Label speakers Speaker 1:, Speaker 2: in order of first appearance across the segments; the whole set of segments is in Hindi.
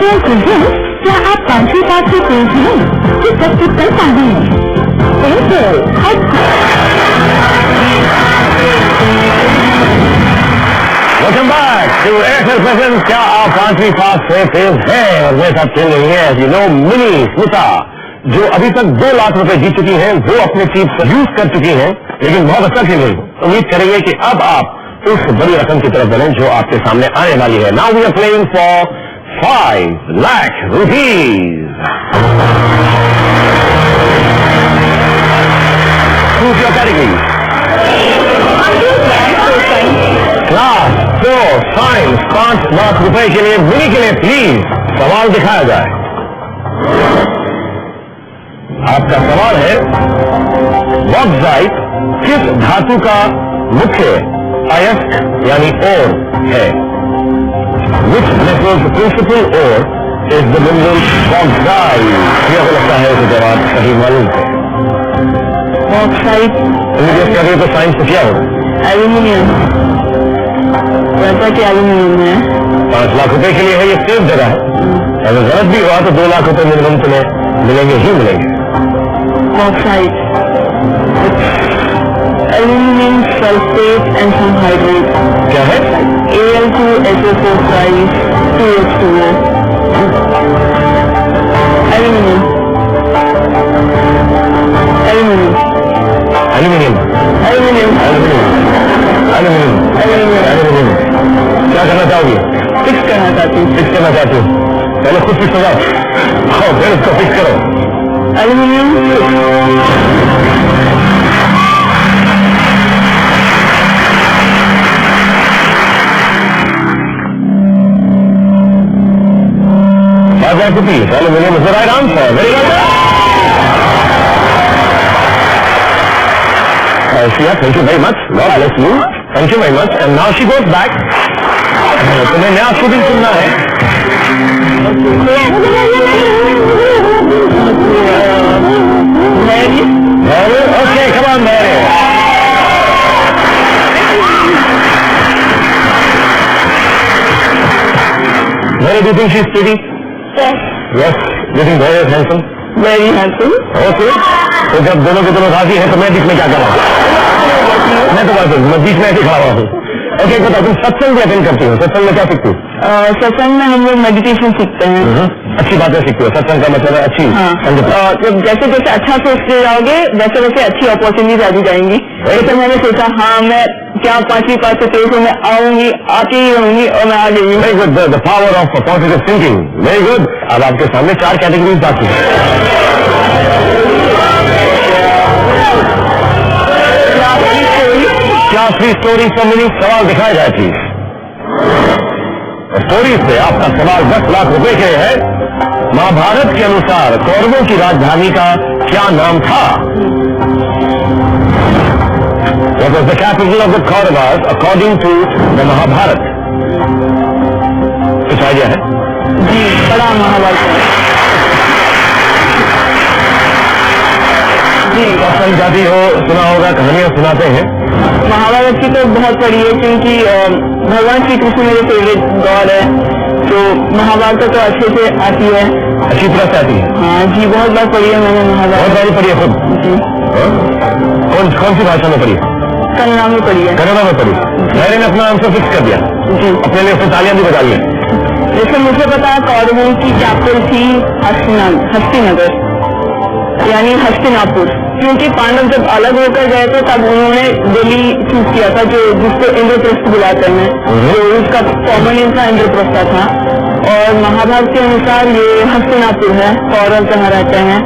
Speaker 1: एयरटेल प्रेजेंट क्या आप 5वीं बात से तेज हैं कि सब कुछ कर पा रहे हैं? Airtel
Speaker 2: welcome back to Airtel present क्या आप 5वीं पास से तेज हैं। और मेरे साथ खेल रही है मिनी स्मिता, जो अभी तक 2 लाख रुपए जीत चुकी हैं। वो अपने चीज यूज कर चुकी हैं, लेकिन बहुत अच्छा खेल रही है। उम्मीद करेंगे कि अब आप उस बड़ी रकम की तरफ बढ़ें जो आपके सामने आने वाली है। Now we are playing for 5 lakh rupees. Who's your category? Class 4 science. 5 lakh रुपए के लिए मिनी के लिए प्लीज सवाल दिखाया जाए। आपका सवाल है, बॉक्साइट किस धातु का मुख्य अयस्क यानी ओर है? Which metal's principal ore is the mineral bauxite? मुझे लगता है कि जवाब सही मालूम है।
Speaker 1: बॉक्साइट
Speaker 2: करिए तो साइंस से क्या होगा?
Speaker 1: एल्यूमिनियम। वैसा कि एल्यूमिनियम है।
Speaker 2: 5 लाख रुपए के लिए है, ये सेफ जगह है। अगर गलत भी हुआ तो 2 लाख रुपए मिनिमम तुम्हें मिलेंगे ही मिलेंगे।
Speaker 1: Bauxite aluminium sulphate and some hydrate.
Speaker 2: क्या है?
Speaker 1: Al2SO4 2H2O। Aluminium aluminium
Speaker 2: aluminium
Speaker 1: aluminium
Speaker 2: aluminium aluminium. क्या करना चाहोगे?
Speaker 1: फिक्स करना चाहती हूँ।
Speaker 2: फिक्स करना चाहती हूँ? पहले खुद फिक्स हो जाओ, फिर उसको फिक्स करो।
Speaker 1: Aluminium
Speaker 2: rupees. Aluminium is the right answer. Very good. Thank you very much. God bless you. Thank you very much. And now she goes back. तुम्हें नया शूटिंग सुनना है। Okay come on Mary. Mary, do you think she's pretty?
Speaker 1: Yes.
Speaker 2: Yes. Do you think very handsome?
Speaker 1: Very handsome.
Speaker 2: Okay. तो जब दोनों के दोनों राजी है तो मैं बीच में क्या कर रहा हूँ? मैं तो बात मैं बीच में ऐसे खड़ा हुआ हूँ। ओके बताओ, तुम सत्संग भी अटेंड करती हो? सत्संग में क्या सीखती हो?
Speaker 1: सत्संग में हम लोग मेडिटेशन सीखते हैं।
Speaker 2: अच्छी बातें सीखते हो। सत्संग का मतलब है अच्छी।
Speaker 1: तो जैसे जैसे अच्छा सोचते जाओगे वैसे वैसे अच्छी अपॉर्चुनिटीज आती जाएंगी। तो मैंने सोचा हाँ मैं क्या 5वीं पास से तेज में आऊंगी, आती ही रहूंगी और मैं आ गई।
Speaker 2: Very good. The power of positive thinking. Very good. अब आपके सामने 4 कैटेगरीज बाकी है। क्या 3 स्टोरी फॉर मिनी? सवाल दिखाया जाए प्लीज। स्टोरी से आपका सवाल 10 लाख रुपए के है। महाभारत के अनुसार कौरवों की राजधानी का क्या नाम था? What was the capital of the Kauravas according to the Mahabharat? कुछ आइडिया है?
Speaker 1: जी बड़ा महाभारत जी।
Speaker 2: कौशल जाति हो सुना होगा, कहानियां सुनाते हैं।
Speaker 1: महाभारत की तो बहुत पढ़ी है क्योंकि भगवान श्री कृष्ण मेरे फेवरेट गॉड है, तो महाभारत तो अच्छे से आती है।
Speaker 2: अच्छी तरह से आती है?
Speaker 1: हाँ जी बहुत बार पढ़ी है मैंने महाभारत।
Speaker 2: बहुत बार पढ़ी है खुद?
Speaker 1: जी।
Speaker 2: कौन सी भाषा में पढ़ी?
Speaker 1: कन्नड़ा में पढ़ी है।
Speaker 2: कन्नड़ा में पढ़ी। मैंने अपना आंसर फिक्स कर दिया
Speaker 1: जी।
Speaker 2: अपने लिए फिर तालियां भी बजा ली।
Speaker 1: जैसे मुझे पता है कौरवों की कैपिटल थी हस्तिनगर यानी हस्तिनापुर, क्योंकि पांडव जब अलग होकर गए थे तब उन्होंने दिल्ली चूज किया था जो जिसको इंद्रप्रस्थ बुलाते हैं। तो उसका कॉमन नेम था इंद्रप्रस्थ था। और महाभारत के अनुसार ये हस्तिनापुर है, कौरव जहाँ रहते हैं।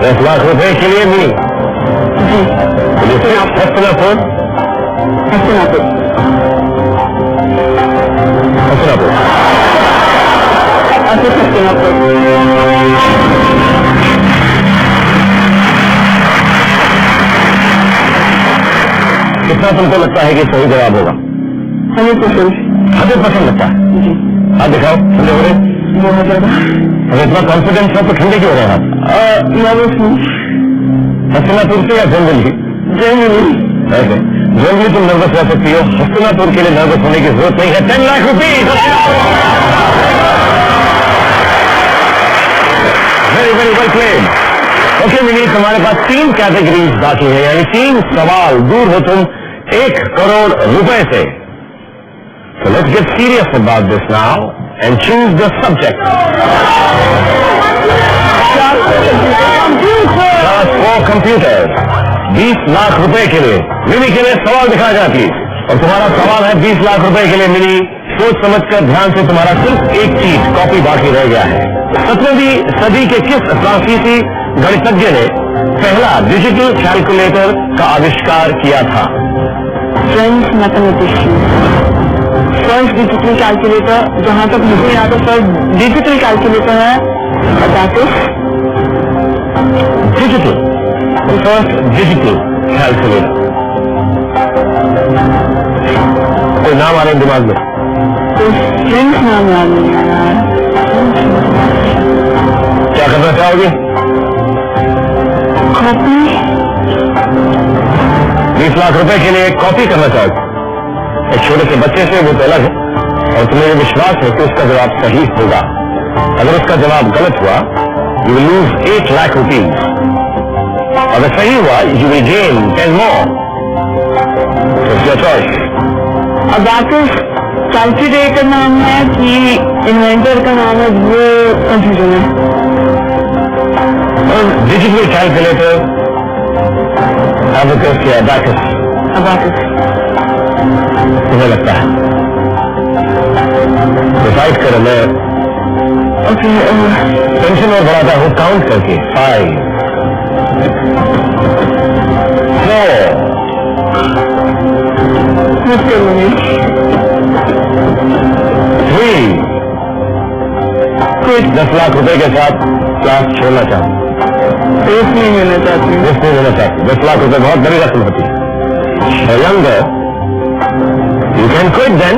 Speaker 2: 10 लाख रुपए के लिए मिली
Speaker 1: जी।
Speaker 2: हस्तिनापुर।
Speaker 1: हस्तिनापुर
Speaker 2: हस्तिनापुर।
Speaker 1: हस्तिनापुर।
Speaker 2: कितना तुमको लगता है कि सही जवाब होगा?
Speaker 1: 100%।
Speaker 2: 100% लगता है?
Speaker 1: जी।
Speaker 2: आप दिखाओ ठंडे हो रहे?
Speaker 1: बहुत ज्यादा।
Speaker 2: अगर इतना कॉन्फिडेंस है तो ठंडे क्यों हो रहे हैं आप?
Speaker 1: नर्वस हूँ।
Speaker 2: हस्तिनापुर से या जनरली? जनरली तुम नर्वस रह सकती हो, हस्तिनापुर के लिए नर्वस होने की जरूरत नहीं है। 10 lakh rupees. Very well played. Okay mini, तुम्हारे पास 3 कैटेगरीज बाकी है, यानी 3 सवाल दूर हो तुम 1 करोड़ रुपए से। So let's get serious about this now and choose the subject. Class 4 computers, 20 lakh रुपए के लिए। मिनी के लिए सवाल दिखाया जाए प्लीज। और तुम्हारा सवाल है 20 लाख रुपए के लिए मिनी। सोच समझकर ध्यान से, तुम्हारा सिर्फ एक चीज कॉपी बाकी रह गया है। 17वीं सदी के किस फ्रांसीसी गणितज्ञ ने पहला डिजिटल कैलकुलेटर का आविष्कार किया था?
Speaker 1: French mathematician. First digital calculator, जहां तक मुझे याद है फर्स्ट डिजिटल कैलकुलेटर है abacus.
Speaker 2: Digital, first digital calculator. कोई नाम आ रहा है दिमाग में?
Speaker 1: तो फ्रेंच नाम याद नहीं आ रहा है।
Speaker 2: क्या करना चाहोगे?
Speaker 1: कॉपी।
Speaker 2: 20 लाख रुपए के लिए एक कॉपी करना चाहोगे? एक छोटे से बच्चे से वो तो अलग है, और तुम्हें ये विश्वास है कि उसका जवाब सही होगा। अगर उसका जवाब गलत हुआ, you will lose 8 lakh rupees. अगर सही हुआ, you will gain 10 more. Your choice.
Speaker 1: Abacus calculator नाम है कि इन्वेंटर का नाम है, वो कंफ्यूजन है।
Speaker 2: डिजिटल कैलकुलेटर, अबाकस या अबाकस?
Speaker 1: अबाकस।
Speaker 2: मुझे लगता है डिसाइड करो। मैं
Speaker 1: ओके,
Speaker 2: टेंशन और बढ़ाता हूँ काउंट करके। 5 4
Speaker 1: मुश्किल नहीं।
Speaker 2: 3
Speaker 1: कुछ
Speaker 2: 10 लाख रुपए के साथ क्लास छोड़ना चाहूँ।
Speaker 1: रेस नहीं लेना चाहती हूँ।
Speaker 2: नहीं लेना चाहती। 10 लाख रुपए बहुत बड़ी रकम होती है। Younger you can quit then.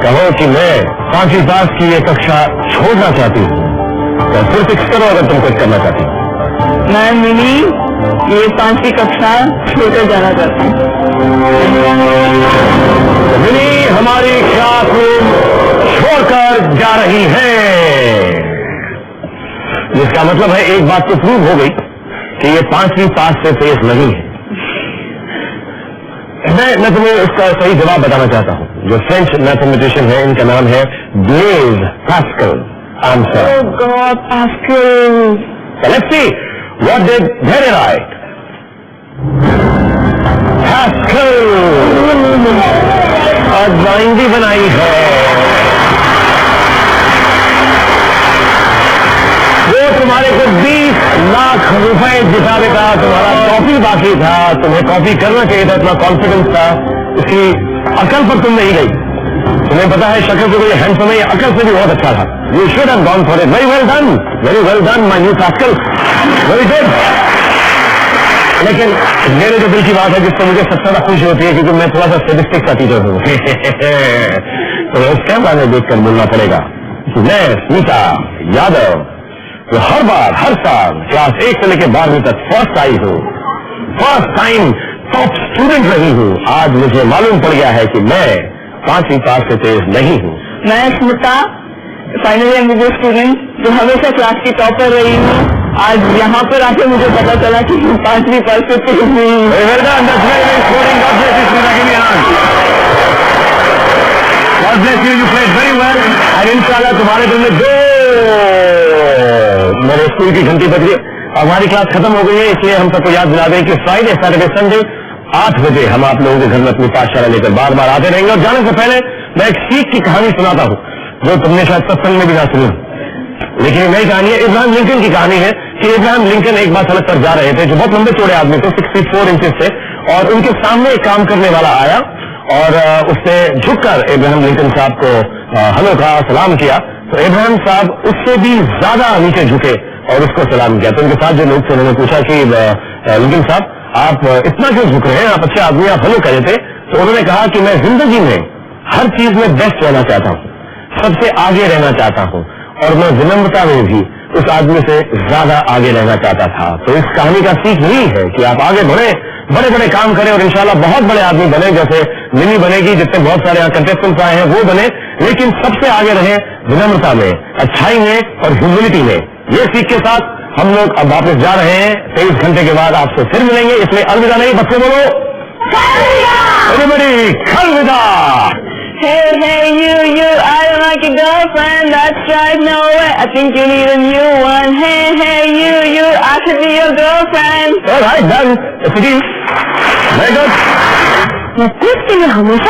Speaker 2: कहो कि मैं 5वीं पास की ये कक्षा छोड़ना चाहती हूँ, तो फिर फिक्स करो अगर तुम कुछ करना चाहती हो।
Speaker 1: मैं मिनी ये 5वीं कक्षा छोड़कर जाना चाहती हूँ।
Speaker 2: तो मिनी हमारी क्लासरूम छोड़कर जा रही है, जिसका मतलब है एक बात तो प्रूव हो गई कि ये 5वीं पास से फेस नहीं है। मैं तुम्हें इसका सही जवाब बताना चाहता हूँ। जो फ्रेंच मैथमेटिशियन है, इनका नाम है Blaise Pascal. Answer
Speaker 1: Oh God, Pascal.
Speaker 2: So let's see what did they write. Pascal और ड्राइंग भी बनाई है। वो तुम्हारे को 20 लाख रुपए जिता देता, तुम्हारा कॉपी बाकी था, तुम्हें कॉपी करना चाहिए था, इतना कॉन्फिडेंस था, इसकी अकल पर तुम नहीं गई। तुम्हें पता है शक्ल से कोई हैंडसम है, अकल से भी बहुत अच्छा था। You should have gone for it. Very well done my new pascal, very good. लेकिन मेरे जो दिल की बात है, जिससे मुझे सबसे ज्यादा खुशी होती है, क्योंकि मैं थोड़ा सा स्टैटिस्टिक्स का टीचर हूँ तो उस कैमरा में देखकर बोलना पड़ेगा। मैं स्मिता यादव, तो हर बार हर साल क्लास 1 से लेकर 12वीं तक फर्स्ट आई हूँ, फर्स्ट टाइम टॉप स्टूडेंट रही हूँ। आज मुझे मालूम पड़ गया है कि मैं 5वीं पास से तेज नहीं हूँ।
Speaker 1: मैं स्मिता फाइनल एमबीबीएस स्टूडेंट जो हमेशा क्लास की टॉपर रही हूँ, आज यहाँ पर आके मुझे पता चला कि 5वीं पास से तेज नहीं हूँ।
Speaker 2: God bless you, you played very well, and इंशाल्लाह तुम्हारे दिल में जो मेरे स्कूल की घंटी बज रही है। हमारी क्लास खत्म हो गई है, इसलिए हम सबको याद दिला दें कि फ्राइडे सैटरडे संडे 8 बजे हम आप लोगों के घर में अपनी पाठशाला लेकर बार बार आते रहेंगे। और जाने से पहले मैं एक सीख की कहानी सुनाता हूँ, जो तुमने शायद सत्संग में भी ना सुनी, लेकिन नई कहानी है। इब्राहिम लिंकन की कहानी है कि इब्राहिम लिंकन एक बार सड़क पर जा रहे थे, जो बहुत लंबे चौड़े आदमी थे, 6 फीट 4 इंचेस थे, और उनके सामने एक काम करने वाला आया और उसने झुककर इब्राहिम लिंकन साहब को हेलो कहा, सलाम किया। तो इब्राहिम साहब उससे भी ज्यादा नीचे झुके और उसको सलाम किया। तो उनके साथ जो लोग थे उन्होंने पूछा कि लिंकन साहब आप इतना क्यों झुक रहे हैं, आप अच्छे आदमी, आप हेलो कह रहे थे। तो उन्होंने कहा कि मैं जिंदगी में हर चीज में बेस्ट रहना चाहता हूँ, सबसे आगे रहना चाहता हूँ, और मैं विनम्रता में भी उस आदमी से ज्यादा आगे रहना चाहता था। तो इस कहानी का सीख यही है कि आप आगे बढ़े, बड़े बड़े काम करें और इंशाल्लाह बहुत बड़े आदमी बने, जैसे मिनी बनेगी, जितने बहुत सारे यहाँ कंटेस्टेंट्स आए हैं वो बने, लेकिन सबसे आगे रहे विनम्रता में, अच्छाई में और ह्यूमिलिटी में। ये सीख के साथ हम लोग अब वापस जा रहे हैं। 23 घंटे के बाद आपसे फिर मिलेंगे, इसलिए अलविदा नहीं, बच्चे बोलो एवरीबॉडी अलविदा।
Speaker 1: Hey, hey, you, I don't like your girlfriend, that's right, no way, I think you need a new one. Hey, you, I should be your girlfriend.
Speaker 2: All right, done. It's a deal. Very good.
Speaker 1: कुछ के लिए हमेशा